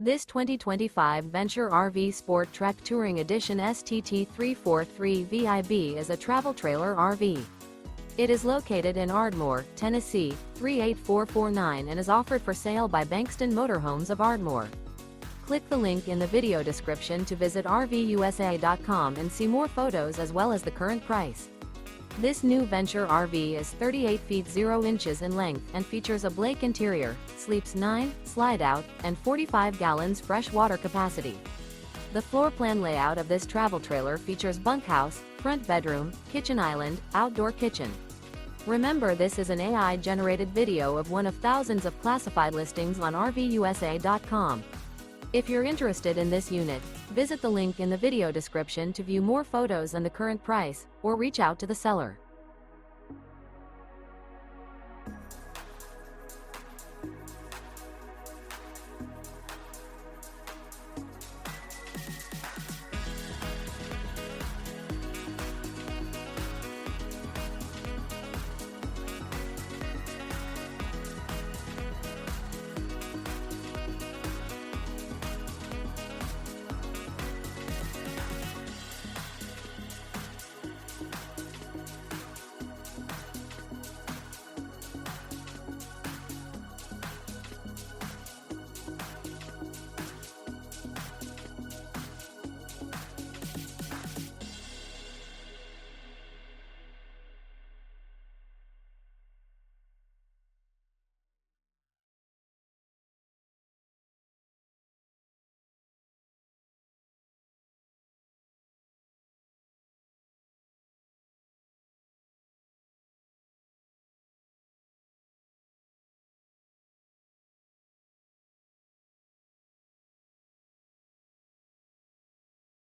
This 2025 Venture RV SportTrek Touring Edition STT343 VIB is a travel trailer RV. It is located in Ardmore, Tennessee, 38449 and is offered for sale by Bankston Motorhomes of Ardmore. Click the link in the video description to visit RVUSA.com and see more photos as well as the current price. This new Venture RV is 38 feet 0 inches in length and features a Blake interior, sleeps 9, Slideout, and 45 gallons fresh water capacity. The floor plan layout of this travel trailer features bunkhouse, front bedroom, kitchen island, outdoor kitchen. Remember, this is an AI-generated video of one of thousands of classified listings on RVUSA.com. If you're interested in this unit, visit the link in the video description to view more photos and the current price, or reach out to the seller.